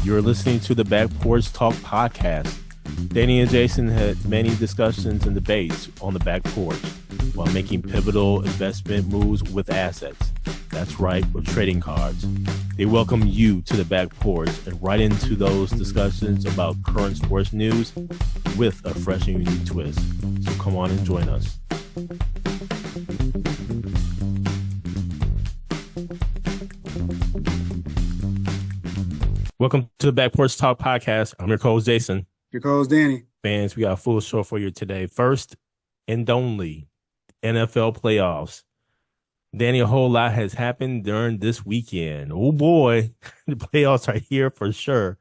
You're listening to the Back Porch Talk podcast. Danny and Jason had many discussions and debates on the back porch while making pivotal investment moves with assets. That's right, with trading cards. They welcome you to the back porch and right into those discussions about current sports news with a fresh and unique twist. So come on and join us. Welcome to the Back Porch Talk podcast. I'm your co-host, Jason. Your co-host, Danny. Fans, we got a full show for you today. First and only, NFL playoffs. Danny, a whole lot has happened during this weekend. Oh boy, the playoffs are here for sure.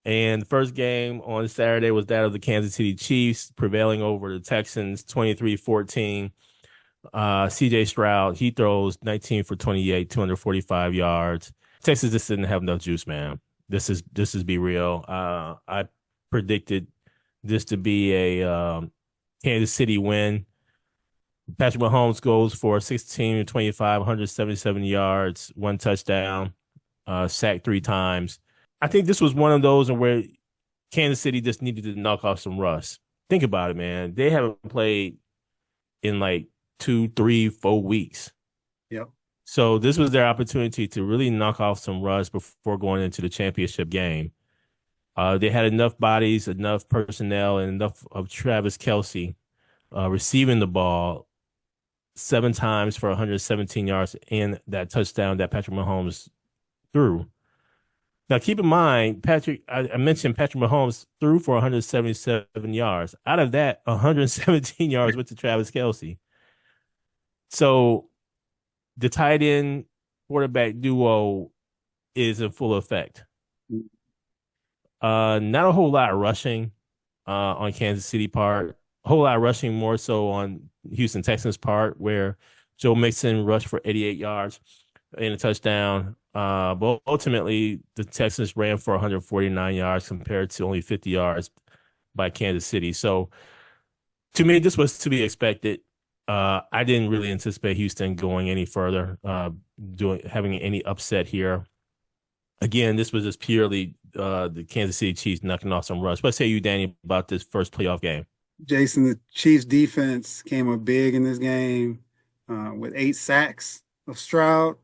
And the first game on Saturday was that of the Kansas City Chiefs prevailing over the Texans 23-14. CJ Stroud, he throws 19 for 28, 245 yards. Texas just didn't have enough juice, man. This is be real. I predicted this to be a Kansas City win. Patrick Mahomes goes for 16-25, 177 yards, one touchdown, sacked 3 times. I think this was one of those where Kansas City just needed to knock off some rust. Think about it, man. They haven't played in like 2, 3, 4 weeks. Yep. So this was their opportunity to really knock off some rust before going into the championship game. They had enough bodies, enough personnel, and enough of Travis Kelce receiving the ball 7 times for 117 yards and that touchdown that Patrick Mahomes threw. Now, keep in mind, I mentioned Patrick Mahomes threw for 177 yards. Out of that, 117 yards went to Travis Kelce. So the tight end quarterback duo is in full effect. Not a whole lot of rushing on Kansas City part. A whole lot of rushing more so on Houston Texans part, where Joe Mixon rushed for 88 yards and a touchdown. But ultimately, the Texans ran for 149 yards compared to only 50 yards by Kansas City. So to me, this was to be expected. I didn't really anticipate Houston going any further, having any upset here. Again, this was just purely the Kansas City Chiefs knocking off some rust. What say you, Danny, about this first playoff game? Jason, the Chiefs defense came up big in this game with 8 sacks of Stroud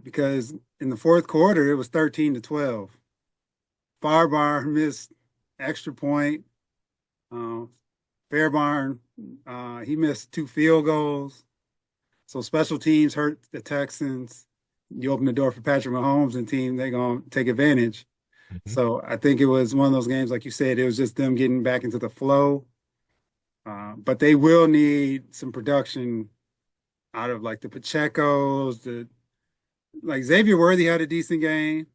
because in the fourth quarter, it was 13-12. Farbar missed extra point. Fairbarn, he missed 2 field goals. So special teams hurt the Texans. You open the door for Patrick Mahomes and team, they're going to take advantage. Mm-hmm. So I think it was one of those games, like you said, it was just them getting back into the flow. But they will need some production out of like the Pachecos. Like Xavier Worthy had a decent game.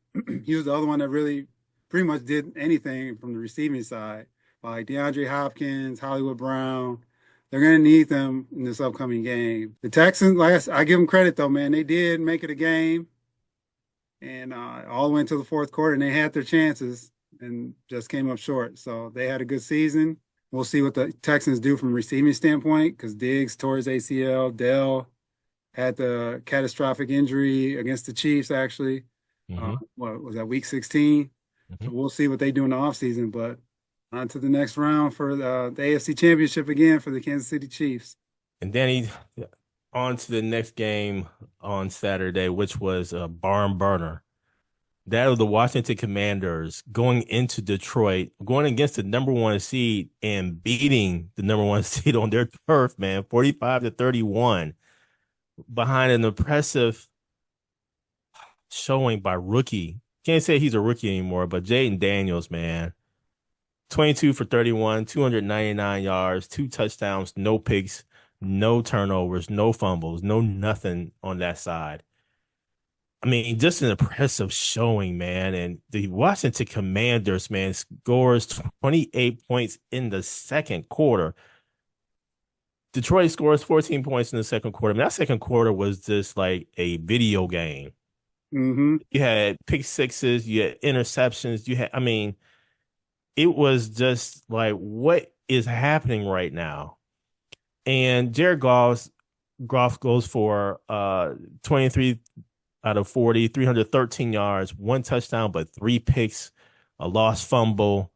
He was the other one that really pretty much did anything from the receiving side. Like DeAndre Hopkins, Hollywood Brown, they're going to need them in this upcoming game. The Texans, I give them credit though, man. They did make it a game, and all the way into the fourth quarter, and they had their chances and just came up short. So they had a good season. We'll see what the Texans do from a receiving standpoint because Diggs tore his ACL. Dell had the catastrophic injury against the Chiefs, actually. Mm-hmm. What was that, week 16? Mm-hmm. So we'll see what they do in the offseason, but on to the next round for the AFC Championship again for the Kansas City Chiefs. And Danny, on to the next game on Saturday, which was a barn burner. That of the Washington Commanders going into Detroit, going against the number 1 seed and beating the number 1 seed on their turf, man, 45-31, behind an impressive showing by rookie. Can't say he's a rookie anymore, but Jaden Daniels, man. 22 for 31, 299 yards, 2 touchdowns, no picks, no turnovers, no fumbles, no nothing on that side. I mean, just an impressive showing, man. And the Washington Commanders, man, scores 28 points in the second quarter. Detroit scores 14 points in the second quarter. I mean, that second quarter was just like a video game. Mm-hmm. You had pick sixes, you had interceptions, it was just like, what is happening right now? And Jared Goff goes for 23 out of 40, 313 yards, one touchdown, but three picks, a lost fumble.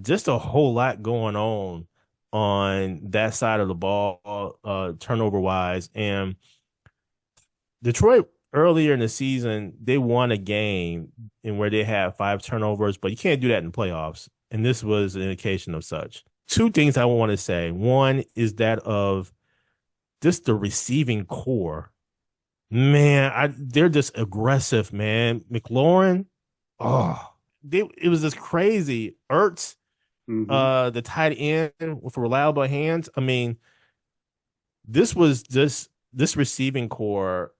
Just a whole lot going on that side of the ball, turnover wise. And Detroit earlier in the season, they won a game in where they had five turnovers, but you can't do that in playoffs. And this was an indication of such. Two things I want to say. One is that of just the receiving core. Man, they're just aggressive, man. McLaurin, oh, it was just crazy. Ertz, Mm-hmm. the tight end with reliable hands. I mean, this was just this receiving core.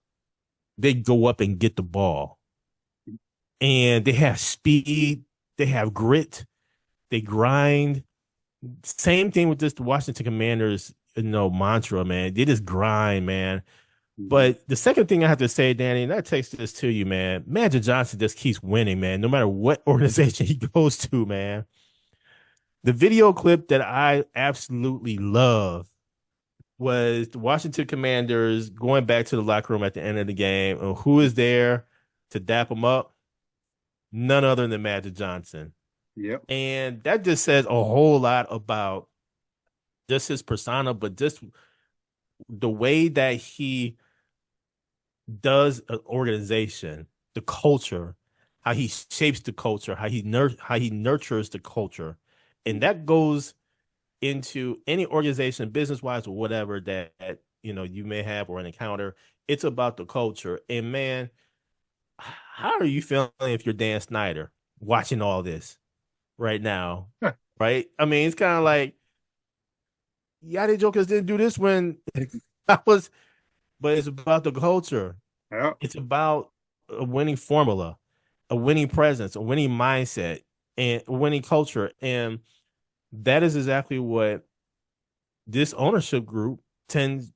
They go up and get the ball, and they have speed, they have grit, they grind. Same thing with this Washington Commanders, mantra, man. They just grind, man. Mm-hmm. But the second thing I have to say, Danny, and I text this to you, man. Magic Johnson just keeps winning, man. No matter what organization he goes to, man. The video clip that I absolutely love was the Washington Commanders going back to the locker room at the end of the game. And who is there to dap them up? None other than Magic Johnson. Yep. And that just says a whole lot about just his persona, but just the way that he does an organization, the culture, how he shapes the culture, how he nurtures the culture. And that goes into any organization, business wise or whatever that you may have or an encounter. It's about the culture. And man, how are you feeling if you're Dan Snyder watching all this right now? Right? I mean, it's kind of like, yeah, the Jokers didn't do this when I was, but it's about the culture. Yep. It's about a winning formula, a winning presence, a winning mindset, and a winning culture. And that is exactly what this ownership group tends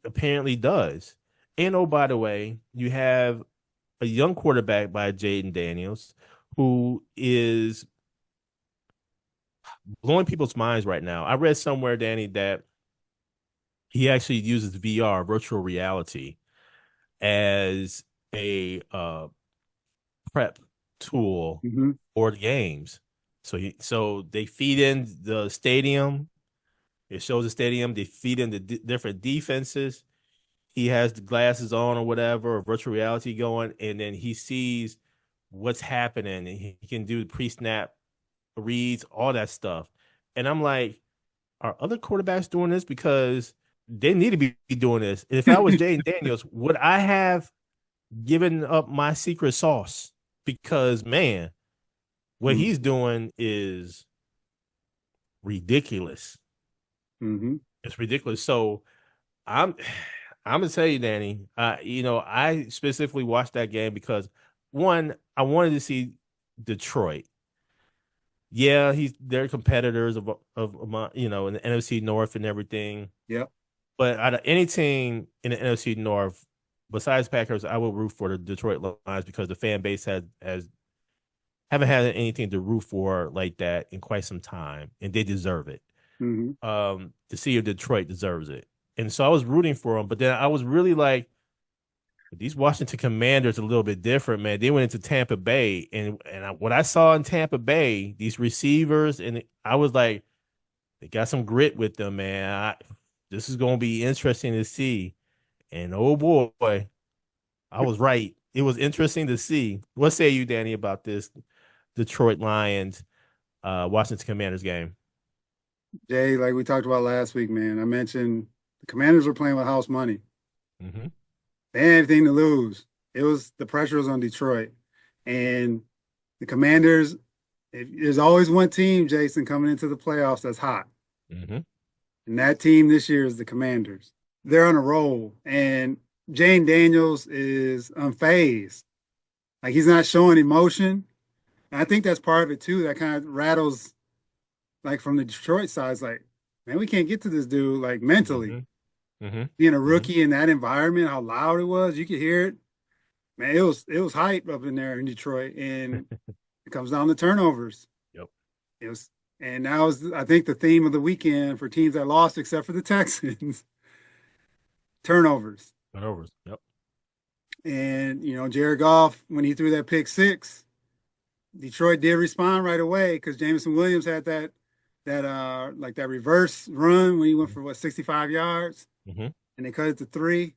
apparently does. And oh, by the way, you have a young quarterback by Jaden Daniels who is blowing people's minds right now. I read somewhere, Danny, that he actually uses VR, virtual reality, as a prep tool Mm-hmm. for the games. So they feed in the stadium. It shows the stadium. They feed in the different defenses. He has the glasses on or whatever, or virtual reality going, and then he sees what's happening, and he can do pre-snap reads, all that stuff. And I'm like, are other quarterbacks doing this? Because they need to be doing this. If I was Jaden Daniels, would I have given up my secret sauce? Because man, what he's doing is ridiculous. Mm-hmm. It's ridiculous. So I'm I'm gonna tell you, Danny. I specifically watched that game because one, I wanted to see Detroit. Yeah, they're competitors in the NFC North and everything. Yep. But out of any team in the NFC North, besides Packers, I will root for the Detroit Lions because the fan base has haven't had anything to root for like that in quite some time, and they deserve it. Mm-hmm. To see if Detroit deserves it, and so I was rooting for them. But then I was really like, these Washington Commanders are a little bit different, man. They went into Tampa Bay, and what I saw in Tampa Bay, these receivers, and I was like, they got some grit with them, man. This is going to be interesting to see. And oh boy, I was right. It was interesting to see. What say you, Danny, about this Detroit Lions, Washington Commanders game? Jay, like we talked about last week, man, I mentioned the Commanders were playing with house money. Mm-hmm. They had anything to lose. The pressure was on Detroit. And the Commanders, there's always one team, Jason, coming into the playoffs that's hot. Mm-hmm. And that team this year is the Commanders. They're on a roll. And Jane Daniels is unfazed. Like he's not showing emotion. And I think that's part of it too. That kind of rattles, like from the Detroit side, it's like, man, we can't get to this dude like mentally. Mm-hmm. Mm-hmm. Being a Mm-hmm. rookie in that environment, how loud it was, you could hear it. Man, it was hype up in there in Detroit. And it comes down to turnovers. Yep. It was, and that was, I think, the theme of the weekend for teams that lost, except for the Texans. Turnovers. Turnovers. Yep. And, Jared Goff, when he threw that pick six, Detroit did respond right away because Jameson Williams had that reverse run when he went for 65 yards Mm-hmm. and they cut it to three.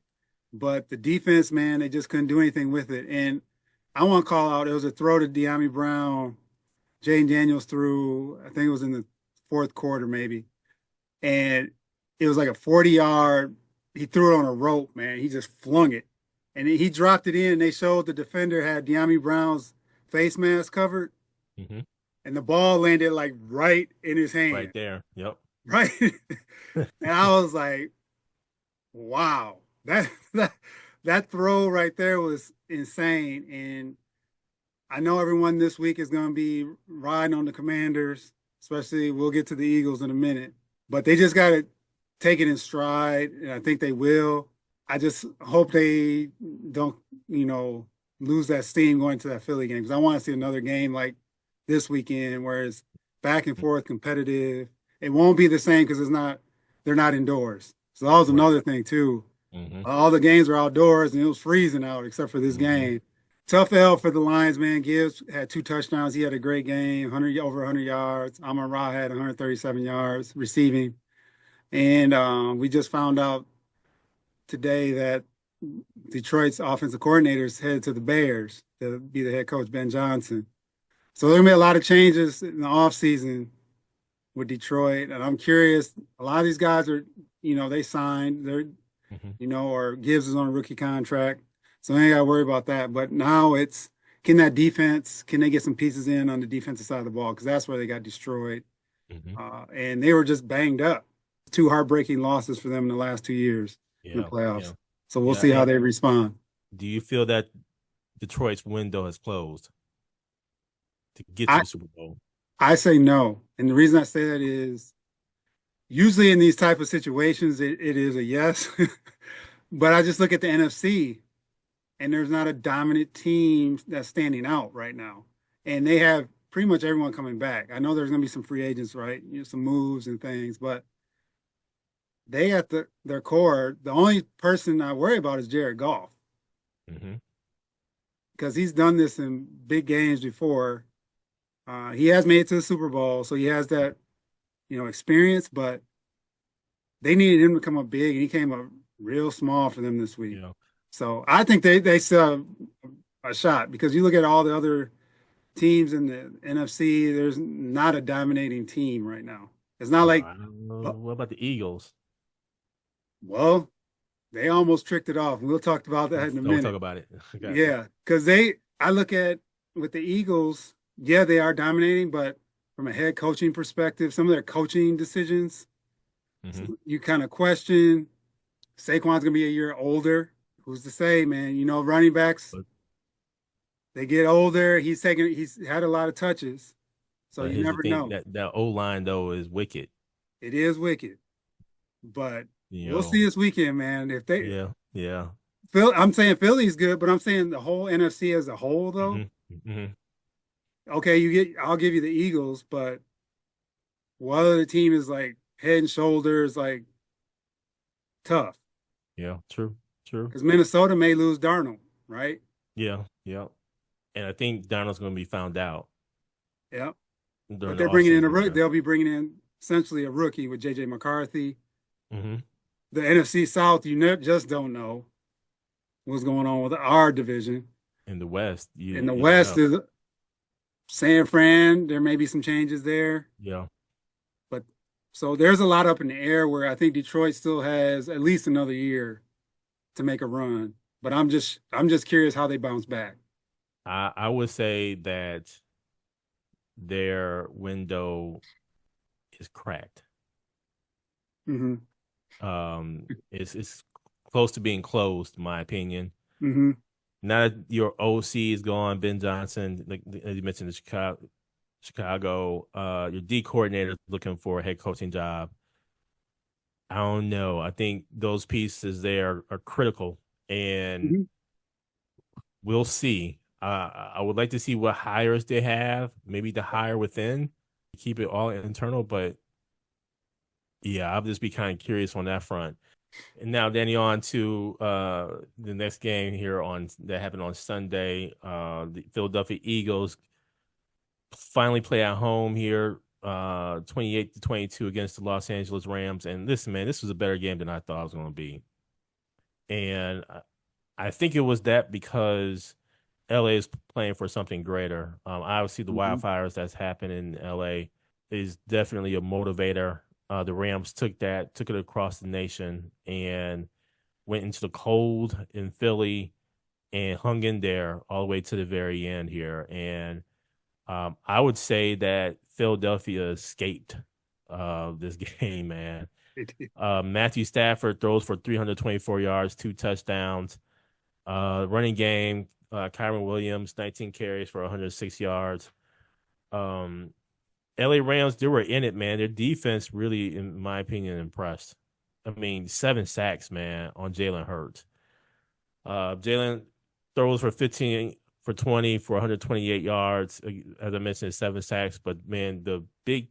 But the defense, man, they just couldn't do anything with it. And I want to call out, it was a throw to De'Ami Brown. Jaden Daniels threw, I think it was in the fourth quarter, maybe. And it was like a 40-yard. He threw it on a rope, man. He just flung it. And he dropped it in. They showed the defender had De'Ami Brown's face mask covered. Mm-hmm. And the ball landed like right in his Right hand. there. Yep. Right. And I was like, wow. That that throw right there was insane. And I know everyone this week is going to be riding on the Commanders, especially we'll get to the Eagles in a minute. But they just got to take it in stride, and I think they will. I just hope they don't, lose that steam going to that Philly game because I want to see another game like this weekend where it's back and forth, competitive. It won't be the same because they're not indoors. So that was Right. another thing too. Mm-hmm. All the games were outdoors and it was freezing out except for this Mm-hmm. game. Tough L for the Lions, man. Gibbs had 2 touchdowns. He had a great game, over 100 yards. Amon-Ra had 137 yards receiving. And we just found out today that Detroit's offensive coordinator is headed to the Bears to be the head coach, Ben Johnson. So there's going to be a lot of changes in the offseason with Detroit. And I'm curious, a lot of these guys are, they signed, Mm-hmm. or Gibbs is on a rookie contract. So I ain't got to worry about that. But now can they get some pieces in on the defensive side of the ball? Because that's where they got destroyed. Mm-hmm. And they were just banged up. Two heartbreaking losses for them in the last 2 years in the Yeah. playoffs. Yeah. So we'll Yeah. see how And they respond. do you feel that Detroit's window has closed to get to I, the Super Bowl? I say no. And the reason I say that is usually in these type of situations, it is a yes. But I just look at the NFC and there's not a dominant team that's standing out right now. And they have pretty much everyone coming back. I know there's going to be some free agents, right? Some moves and things, but they at their core, the only person I worry about is Jared Goff Mm-hmm. because he's done this in big games before. He has made it to the Super Bowl, so he has that, experience, but they needed him to come up big, and he came up real small for them this week. Yeah. So I think they still have a shot because you look at all the other teams in the NFC, there's not a dominating team right now. It's not like, What about the Eagles? well, they almost tricked it off. We'll talk about that in a Don't talk minute. about it. Gotcha. Yeah, because I look at with the Eagles, yeah, they are dominating, but from a head coaching perspective, some of their coaching decisions, Mm-hmm. you kind of question. Saquon's gonna be a year older. Who's to say, man? Running backs, But, they get older. He's had a lot of touches, so but you here's the never thing, know. that O line though is wicked. It is wicked, but You we'll see know. this weekend, man. If they Yeah. Yeah. I'm saying Philly's good, but I'm saying the whole NFC as a whole, though. Mm-hmm. Mm-hmm. Okay, I'll give you the Eagles, but what other team is like head and shoulders like tough? Yeah. True. True. Because Minnesota may lose Darnold, right? Yeah. Yeah. And I think Donald's going to be found out Yeah, but during the they're bringing in offseason here. they'll be bringing in essentially a rookie with JJ McCarthy. Mm-hmm. The NFC South, just don't know what's going on with our division. In the West, In the you don't West know. is San Fran. There may be some changes there, Yeah. but so there's a lot up in the air where I think Detroit still has at least another year to make a run. But I'm just curious how they bounce back. I would say that their window is cracked. Mm-hmm. It's close to being closed, in my opinion. Mm-hmm. Now that your OC is gone, Ben Johnson, like as you mentioned, the Chicago, your D coordinator is looking for a head coaching job. I don't know. I think those pieces there are critical, and Mm-hmm. we'll see. I would like to see what hires they have, maybe the hire within, keep it all internal. But yeah, I'll just be kind of curious on that front. And now, Danny, on to the next game here on that happened on Sunday. The Philadelphia Eagles finally play at home here, 28-22 against the Los Angeles Rams. And listen, man, this was a better game than I thought it was going to be. And I think it was that because LA is playing for something greater. Obviously, the Mm-hmm. wildfires that's happened in LA is definitely a motivator. The Rams took it across the nation, and went into the cold in Philly and hung in there all the way to the very end here. And I would say that Philadelphia escaped this game, man. Matthew Stafford throws for 324 yards, 2 touchdowns. Running game, Kyron Williams, 19 carries for 106 yards. LA Rams, they were in it, man. Their defense really, in my opinion, impressed. I mean, 7 sacks, man, on Jalen Hurts. Jalen throws for 15 for 20 for 128 yards. As I mentioned, 7 sacks. But man, the big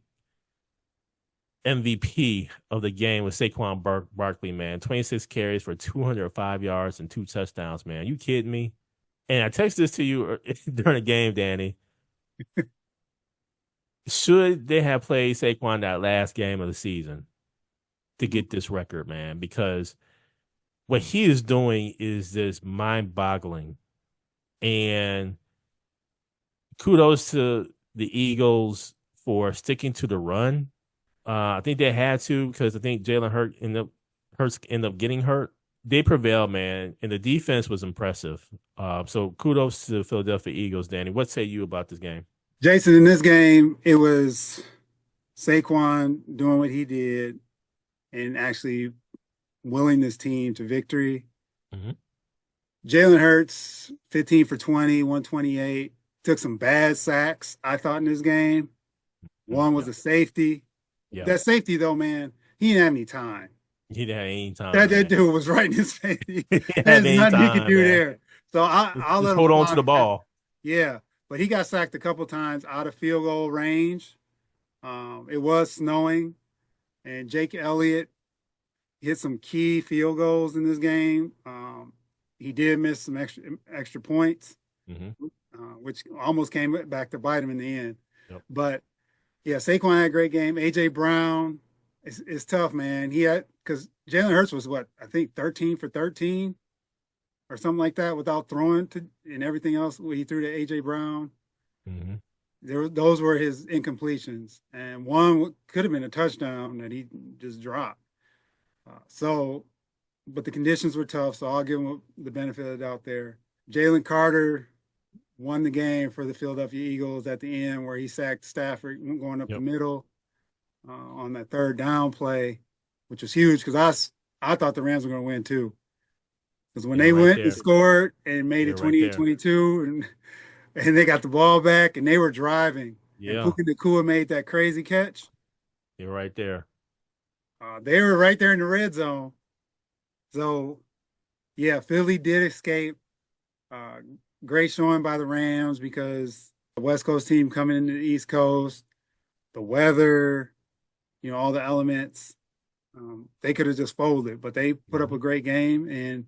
MVP of the game was Saquon Barkley, man. 26 carries for 205 yards and 2 touchdowns, man. You kidding me? And I text this to you during the game, Danny. Should they have played Saquon that last game of the season to get this record, man? Because what he is doing is just mind-boggling. And kudos to the Eagles for sticking to the run. I think they had to because I think Hurts ended up getting hurt. They prevailed, man, and the defense was impressive. So kudos to the Philadelphia Eagles, Danny. What say you about this game? Jason, in this game, it was Saquon doing what he did and actually willing this team to victory. Mm-hmm. Jalen Hurts, 15 for 20, 128, took some bad sacks, I thought, in this game. One was Yeah, a safety. yeah. That safety, though, man, he didn't have any time. He didn't have any That time, dude was right in his face. man. He didn't have There's any nothing he could time, do man. there. So I'll Just let him hold on to fly the for that. ball. Yeah, but he got sacked a couple times out of field goal range. It was snowing, and Jake Elliott hit some key field goals in this game. He did miss some extra points, Mm-hmm. which almost came back to bite him in the end. Yep. But yeah, Saquon had a great game. AJ Brown is tough, man. He had because Jalen Hurts was what I think 13 for 13 or something like that without throwing to and everything else. He threw to AJ Brown. Mm-hmm. Those were his incompletions, and one could have been a touchdown that he just dropped. So, but the conditions were tough, so I'll give him the benefit of the doubt there. Jalen Carter won the game for the Philadelphia Eagles at the end, where he sacked Stafford going up the Yep. middle on that third down play, which was huge because I thought the Rams were going to win too. Because when You're they right went and there. scored and made it You're right there. 28-22 and they got the ball back and they were driving and Yeah, Puka Nacua made that crazy catch, you're right there. they were right there in the red zone. So, yeah, Philly did escape. Uh, Great showing by the Rams because the West Coast team coming into the East Coast, the weather, all the elements. They could have just folded, but they put up Mm-hmm. a great game. And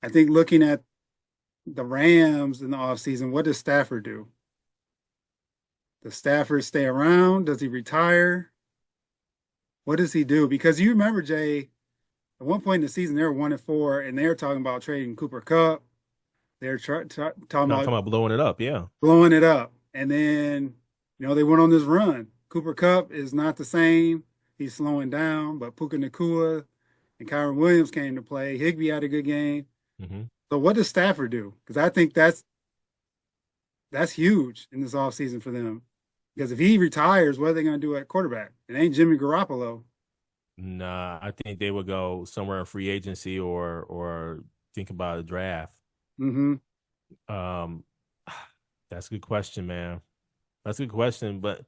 I think looking at the Rams in the offseason, what does Stafford do? Does Stafford stay around? Does he retire? What does he do? Because you remember, Jay, at one point in the season, they were 1-4, and they were talking about trading Cooper Kupp. They're talking No, I'm about talking about blowing it up. Yeah. blowing it up. And then, they went on this run. Cooper Kupp is not the same. He's slowing down, but Puka Nacua and Kyron Williams came to play. Higbee had a good game. Mm-hmm. So what does Stafford do? Because I think that's huge in this offseason for them. Because if he retires, what are they going to do at quarterback? It ain't Jimmy Garoppolo. Nah, I think they would go somewhere in free agency or think about a draft. Mm-hmm. Um, that's a good question, man. That's a good question, but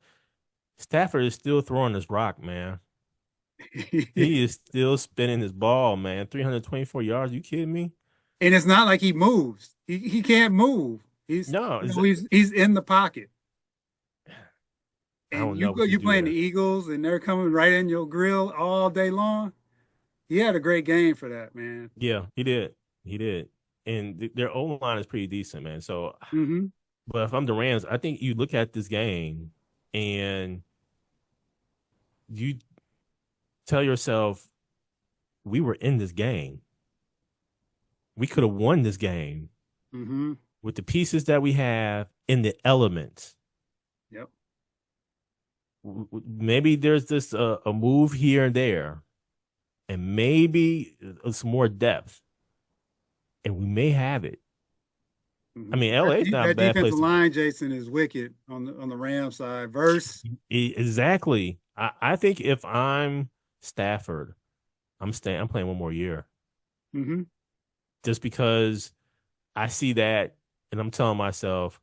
Stafford is still throwing his rock, man. He is still spinning his ball, man. 324 yards. You kidding me? And it's not like he moves. He can't move. He's No, you know he's in the pocket. I And don't know what you you do playing the there. Eagles and they're coming right in your grill all day long. He had a great game for that, man. Yeah, he did. He did. And their O line is pretty decent, man. So, Hmm. but if I'm the Rams, I think you look at this game and you tell yourself, we were in this game. We could have won this game Hmm. with the pieces that we have in the elements. Yep. Maybe there's this a move here and there, and maybe some more depth, and we may have it. I Hmm. mean, LA is not a That bad place defensive to be. line, Jason, is wicked on the Rams side. Verse. Exactly. I think if I'm Stafford, I'm staying. I'm playing one more year, Hmm. just because I see that, and I'm telling myself,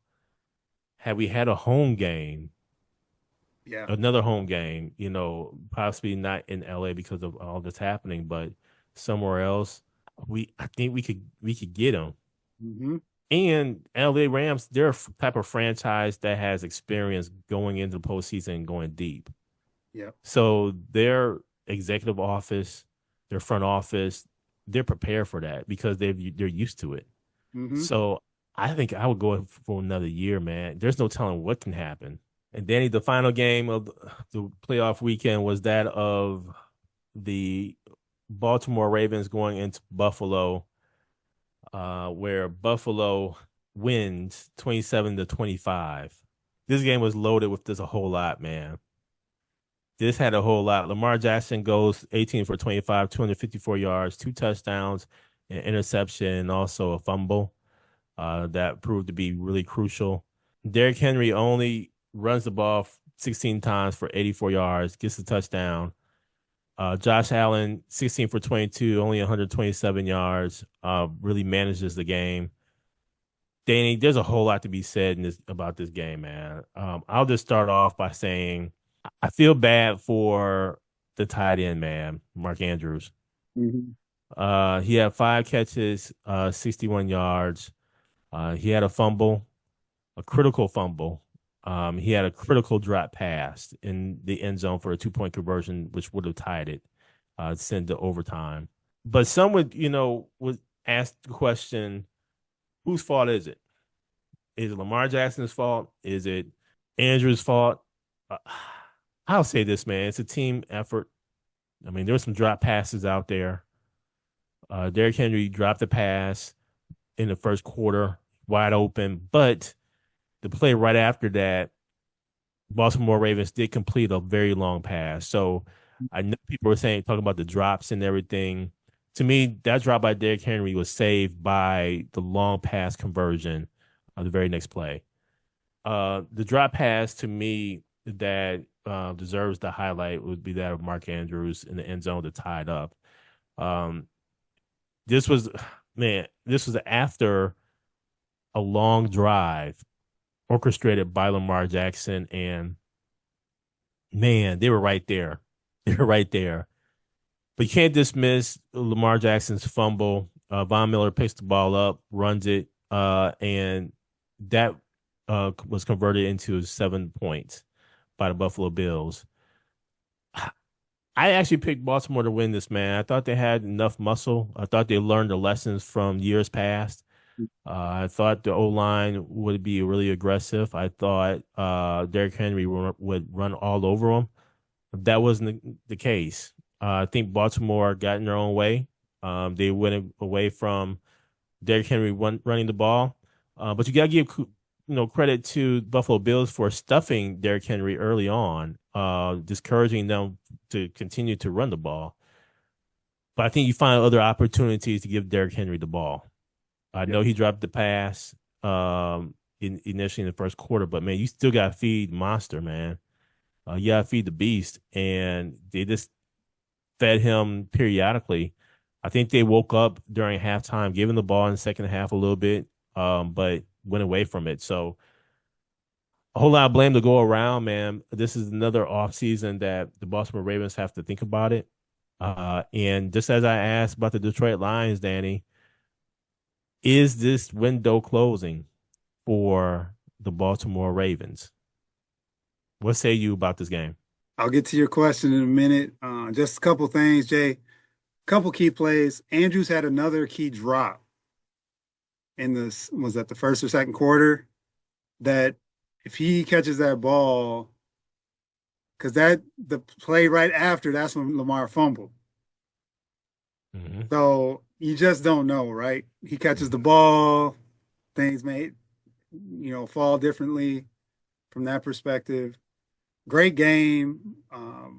had we had a home game, Yeah. another home game, possibly not in LA because of all that's happening, but somewhere else, I think we could get them. Hmm. And LA Rams, they're a type of franchise that has experience going into the postseason and going deep. Yep. So their executive office, their front office, they're prepared for that because they're used to it. Hmm. So I think I would go for another year, man. There's no telling what can happen. And Danny, the final game of the playoff weekend was that of the Baltimore Ravens going into Buffalo, where Buffalo wins 27-25. This game was loaded with just a whole lot, man. This had a whole lot. Lamar Jackson goes 18 for 25, 254 yards, two touchdowns, an interception, and also a fumble. That proved to be really crucial. Derrick Henry only runs the ball 16 times for 84 yards, gets a touchdown. Josh Allen, 16 for 22, only 127 yards, really manages the game. Danny, there's a whole lot to be said about this game, man. I'll just start off by saying I feel bad for the tight end, man, Mark Andrews. Hmm. He had 5 catches, 61 yards. He had a fumble, a critical fumble. He had a critical drop pass in the end zone for a 2-point conversion, which would have tied it, sent to overtime. But some would ask the question, whose fault is it? Is it Lamar Jackson's fault? Is it Andrews' fault? Uh, I'll say this, man. It's a team effort. I mean, there were some drop passes out there. Derrick Henry dropped the pass in the first quarter, wide open, but the play right after that, Baltimore Ravens did complete a very long pass. So I know people were talking about the drops and everything. To me, that drop by Derrick Henry was saved by the long pass conversion of the very next play. The drop pass to me that deserves the highlight would be that of Mark Andrews in the end zone to tie it up. Um, this was, man, this was after a long drive orchestrated by Lamar Jackson, and man, they were right there. They were right there. But you can't dismiss Lamar Jackson's fumble. Von Miller picks the ball up, runs it, and that was converted into 7 points by the Buffalo Bills. I actually picked Baltimore to win this, man. I thought they had enough muscle. I thought they learned the lessons from years past. I thought the O line would be really aggressive. I thought Derrick Henry would run all over them. That wasn't the case. I think Baltimore got in their own way. They went away from Derrick Henry running the ball, but you got to give credit to Buffalo Bills for stuffing Derrick Henry early on, discouraging them to continue to run the ball. But I think you find other opportunities to give Derrick Henry the ball. I Yep. know he dropped the pass initially in the first quarter, but man, you still got to feed Monster, man. You got to feed the beast, and they just fed him periodically. I think they woke up during halftime, giving the ball in the second half a little bit, but went away from it. So a whole lot of blame to go around, man. This is another offseason that the Baltimore Ravens have to think about it. And just as I asked about the Detroit Lions, Danny, is this window closing for the Baltimore Ravens? What say you about this game? I'll get to your question in a minute. Just a couple things, Jay. couple key plays. Andrews had another key drop in was that the first or second quarter, that if he catches that ball, because the play right after, that's when Lamar fumbled. Mm-hmm. So you just don't know, right? He catches the ball, things may, fall differently from that perspective. Great game.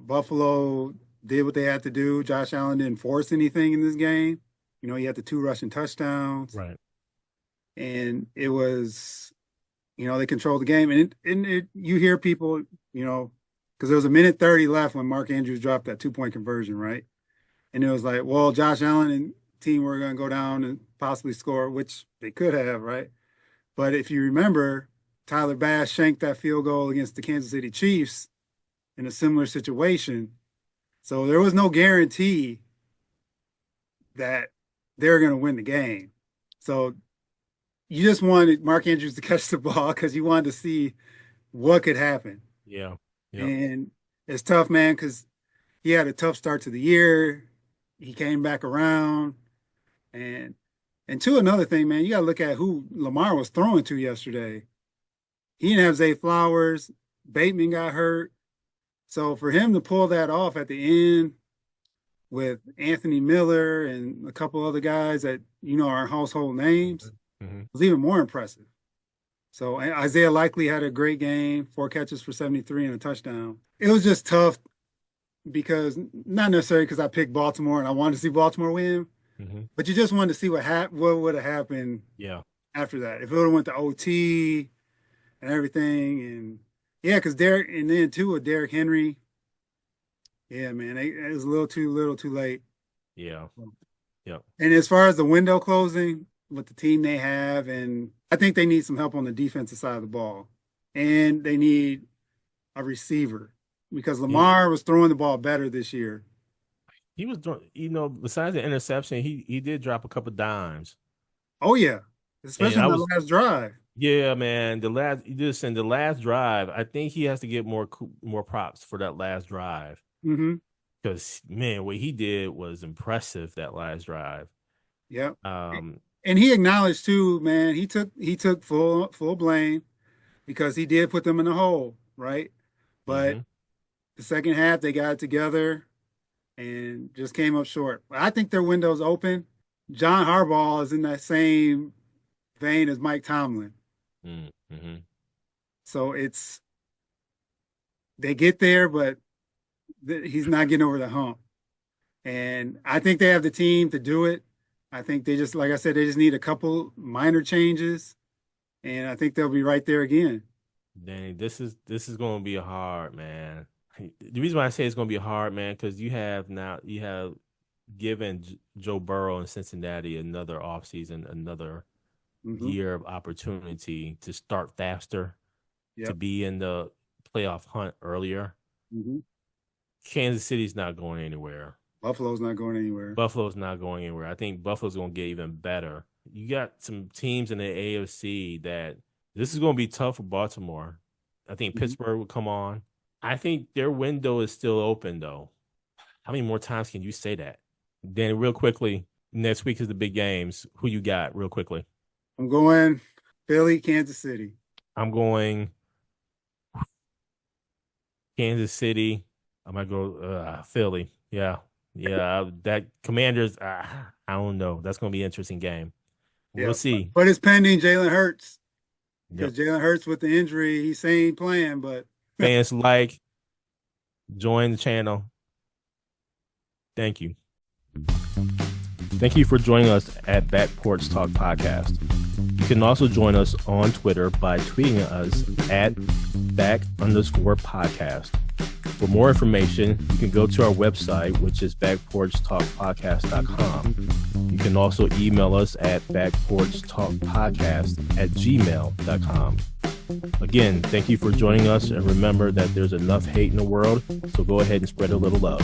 Buffalo did what they had to do. Josh Allen didn't force anything in this game. He had the 2 rushing touchdowns. Right. And it was, they controlled the game. And you hear people, because there was 1:30 left when Mark Andrews dropped that 2-point conversion, right? And it was like, well, Josh Allen and team were going to go down and possibly score, which they could have, right? But if you remember, Tyler Bass shanked that field goal against the Kansas City Chiefs in a similar situation. So there was no guarantee that they're going to win the game. So you just wanted Mark Andrews to catch the ball because you wanted to see what could happen. Yeah. And it's tough, man, because he had a tough start to the year. He came back around. And to another thing, man, you got to look at who Lamar was throwing to yesterday. He didn't have Zay Flowers. Bateman got hurt. So for him to pull that off at the end with Anthony Miller and a couple other guys that, are household names, was even more impressive. So Isaiah Likely had a great game, 4 catches for 73 and a touchdown. It was just tough because, not necessarily because I picked Baltimore and I wanted to see Baltimore win, but you just wanted to see what would have happened after that. If it would have went to OT and everything. And yeah, because Derek, and then too with Derrick Henry, yeah, man, it was a little too late. Yeah. And as far as the window closing with the team they have, and I think they need some help on the defensive side of the ball. And they need a receiver because Lamar was throwing the ball better this year. He was doing, besides the interception, he did drop a couple dimes. Oh, yeah. Especially in the last drive. Yeah, man. The last drive, I think he has to get more props for that last drive. Because, man, what he did was impressive that last drive. Yeah. And he acknowledged too, man, he took full blame because he did put them in the hole, right? But the second half they got it together and just came up short. I think their window's open. John Harbaugh is in that same vein as Mike Tomlin. So they get there, but he's not getting over the hump. And I think they have the team to do it. I think they just, like I said, they just need a couple minor changes, and I think they'll be right there again. Danny, this is going to be hard, man. The reason why I say it's going to be hard, man, because you have given Joe Burrow in Cincinnati another offseason, another year of opportunity to start faster, to be in the playoff hunt earlier. Kansas City's not going anywhere. Buffalo's not going anywhere. I think Buffalo's going to get even better. You got some teams in the AFC that this is going to be tough for Baltimore. I think Pittsburgh will come on. I think their window is still open, though. How many more times can you say that? Danny, real quickly, next week is the big games. Who you got, real quickly? I'm going Philly, Kansas City. I'm going Kansas City. I might go Philly. Yeah. That Commanders, I don't know. That's going to be an interesting game. We'll see. But it's pending Jalen Hurts. Because Jalen Hurts with the injury, he's saying playing, but fans join the channel. Thank you. Thank you for joining us at Back Porch Talk Podcast. You can also join us on Twitter by tweeting us at @back_podcast. For more information, you can go to our website, which is backporchtalkpodcast.com. You can also email us at backporchtalkpodcast@gmail.com. Again, thank you for joining us, and remember that there's enough hate in the world, so go ahead and spread a little love.